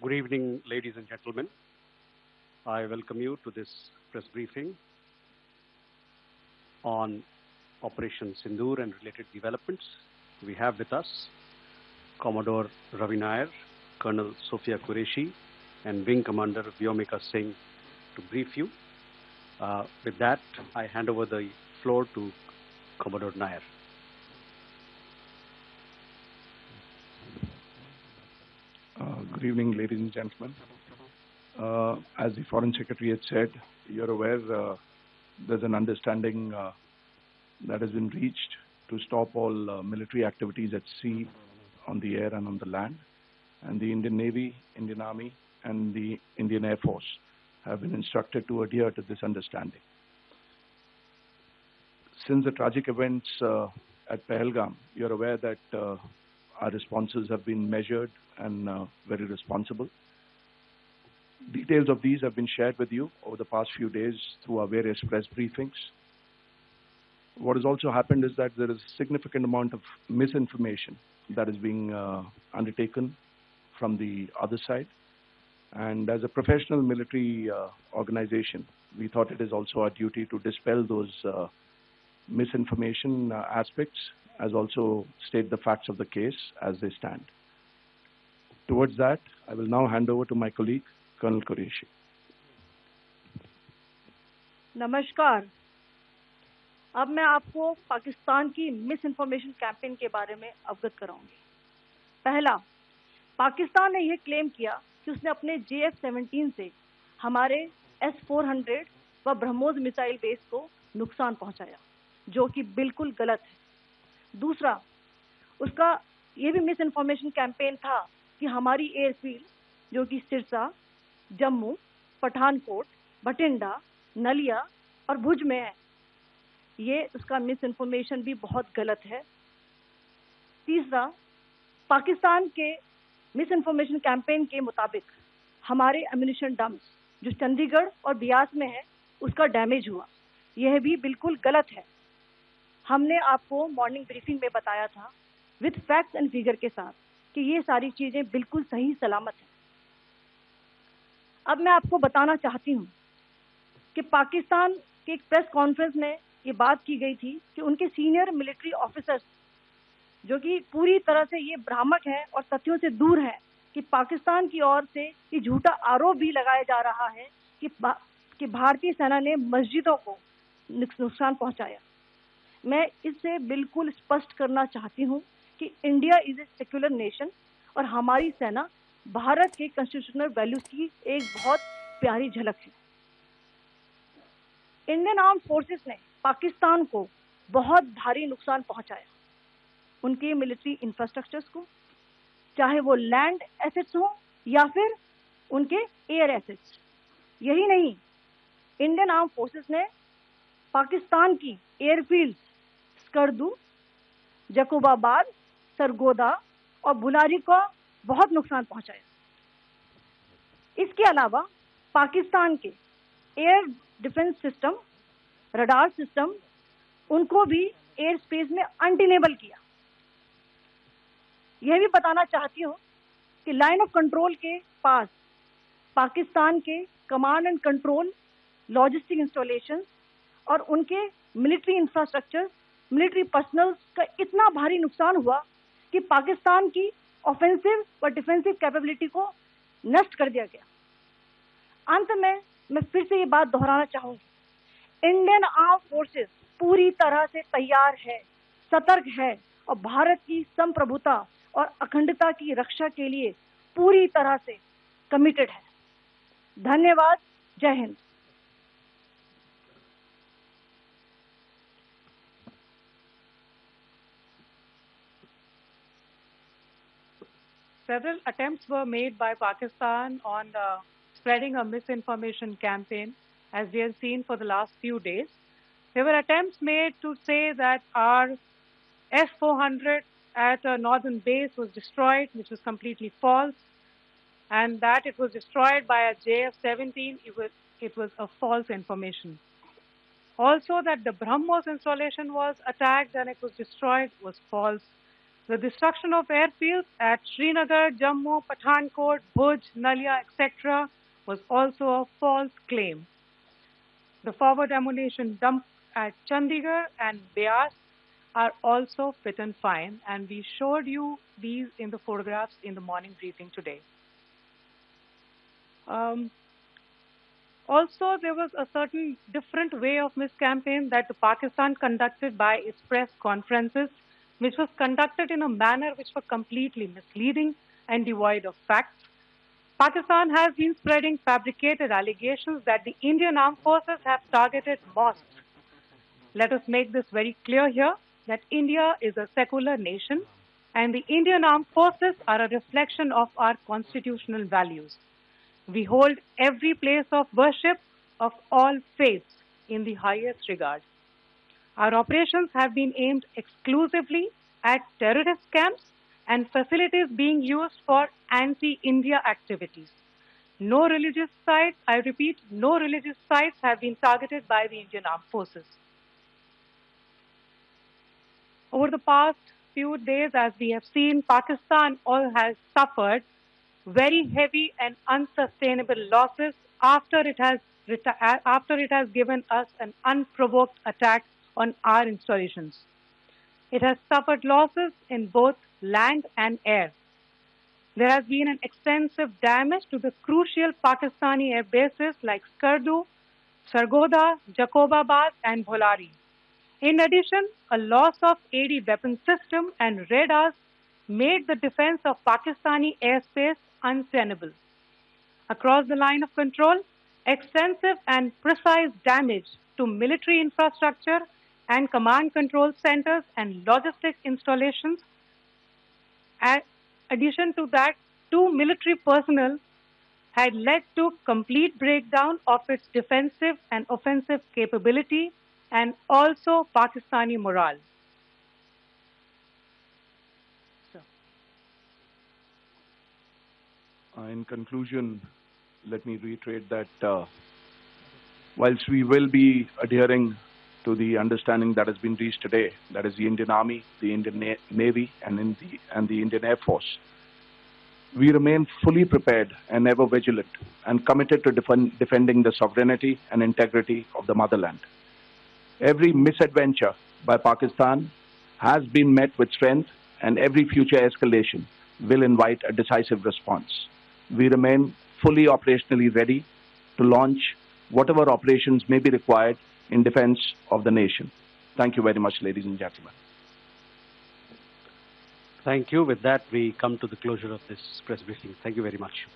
Good evening, ladies and gentlemen. I welcome you to this press briefing on Operation Sindoor and related developments. We have with us Commodore Ravi Nair, Colonel Sophia Qureshi, and Wing Commander Vyomika Singh to brief you. With that, I hand over the floor to Commodore Nair. Good evening, ladies and gentlemen. As the Foreign Secretary had said, you're aware there's an understanding that has been reached to stop all military activities at sea, on the air and on the land. And the Indian Navy, Indian Army and the Indian Air Force have been instructed to adhere to this understanding. Since the tragic events at Pahalgam, you're aware that our responses have been measured and very responsible. Details of these have been shared with you over the past few days through our various press briefings. What has also happened is that there is a significant amount of misinformation that is being undertaken from the other side. And as a professional military organization, we thought it is also our duty to dispel those misinformation aspects, as also state the facts of the case as they stand. Towards that, I will now hand over to my colleague, Colonel Qureshi. नमस्कार। अब मैं आपको पाकिस्तान की miss information campaign के बारे में अवगत कराऊंगी। पहला, पाकिस्तान ने यह क्लेम किया कि उसने अपने JF-17 से हमारे S-400 व ब्रह्मोस मिसाइल बेस को नुकसान पहुंचाया, जो कि बिल्कुल गलत है। दूसरा, उसका ये भी मिस इन्फॉर्मेशन कैंपेन था कि हमारी एयरफील्ड, जो कि सिरसा, जम्मू, पठानकोट, बठिंडा, नलिया और भुज में है, ये उसका मिस इन्फॉर्मेशन भी बहुत गलत है। तीसरा, पाकिस्तान के मिस इन्फॉर्मेशन कैंपेन के मुताबिक हमारे एम्यूनिशन डम्प्स जो चंडीगढ़ और बियास में है, उसका डैमेज हुआ, यह भी बिल्कुल गलत है। हमने आपको मॉर्निंग ब्रीफिंग में बताया था विद फैक्ट्स एंड फिगर के साथ कि ये सारी चीजें बिल्कुल सही सलामत हैं। अब मैं आपको बताना चाहती हूँ कि पाकिस्तान के एक प्रेस कॉन्फ्रेंस में ये बात की गई थी कि उनके सीनियर मिलिट्री ऑफिसर्स, जो कि पूरी तरह से ये भ्रामक है और तथ्यों से दूर है, कि पाकिस्तान की ओर से ये झूठा आरोप भी लगाया जा रहा है कि भारतीय सेना ने मस्जिदों को नुकसान पहुंचाया। मैं इससे बिल्कुल स्पष्ट करना चाहती हूं कि India is a secular nation और हमारी सेना भारत के कॉन्स्टिट्यूशनल वैल्यूज की एक बहुत प्यारी झलक है। इंडियन आर्म फोर्सेस ने पाकिस्तान को बहुत भारी नुकसान पहुंचाया, उनके मिलिट्री इंफ्रास्ट्रक्चर्स को, चाहे वो लैंड एसेट्स हो या फिर उनके एयर एसेट्स। यही नहीं, इंडियन आर्म फोर्सेस ने पाकिस्तान की एयरफील्ड स्कर्दू, जकोबाबाद, सरगोदा और बुलारी को बहुत नुकसान पहुंचाया। इसके अलावा पाकिस्तान के air defence system, radar system, उनको भी एयर स्पेस में अनडिनेबल किया। यह भी बताना चाहती हूँ कि लाइन ऑफ कंट्रोल के पास पाकिस्तान के command and control, logistic installation और उनके मिलिट्री इंफ्रास्ट्रक्चर, मिलिट्री पर्सनल का इतना भारी नुकसान हुआ कि पाकिस्तान की ऑफेंसिव व डिफेंसिव कैपेबिलिटी को नष्ट कर दिया गया। अंत में मैं फिर से ये बात दोहराना चाहूंगी, इंडियन आर्म फोर्सेस पूरी तरह से तैयार है, सतर्क है और भारत की संप्रभुता और अखंडता की रक्षा के लिए पूरी तरह से कमिटेड है। धन्यवाद। जय Hind. Several attempts were made by Pakistan on spreading a misinformation campaign, as we have seen for the last few days. There were attempts made to say that our S-400 at a northern base was destroyed, which was completely false, and that it was destroyed by a JF-17, it was a false information. Also, that the BrahMos installation was attacked and it was destroyed was false. The destruction of airfields at Srinagar, Jammu, Pathankot, Bhuj, Nalia, etc. was also a false claim. The forward ammunition dump at Chandigarh and Beas are also fit and fine, and we showed you these in the photographs in the morning briefing today. Also, there was a certain different way of miscampaign that the Pakistan conducted by its press conferences, which was conducted in a manner which was completely misleading and devoid of facts. Pakistan has been spreading fabricated allegations that the Indian armed forces have targeted mosques. Let us make this very clear here, that India is a secular nation and the Indian armed forces are a reflection of our constitutional values. We hold every place of worship of all faiths in the highest regard. Our operations have been aimed exclusively at terrorist camps and facilities being used for anti-India activities. No religious sites, I repeat, no religious sites have been targeted by the Indian armed forces. Over the past few days, as we have seen, Pakistan has suffered very heavy and unsustainable losses after it has given us an unprovoked attack on our installations. It has suffered losses in both land and air. There has been an extensive damage to the crucial Pakistani air bases like Skardu, Sargodha, Jacobabad and Bholari. In addition, a loss of AD weapon system and radars made the defense of Pakistani airspace untenable. Across the line of control, extensive and precise damage to military infrastructure and command control centers and logistics installations. In addition to that, 2 military personnel had led to complete breakdown of its defensive and offensive capability and also Pakistani morale. In conclusion, let me reiterate that whilst we will be adhering to the understanding that has been reached today, that is the Indian Army, the Indian Navy, and the Indian Air Force, we remain fully prepared and ever vigilant and committed to defending the sovereignty and integrity of the motherland. Every misadventure by Pakistan has been met with strength, and every future escalation will invite a decisive response. We remain fully operationally ready to launch whatever operations may be required in defense of the nation. Thank you very much, ladies and gentlemen. Thank you. With that, we come to the closure of this press briefing. Thank you very much.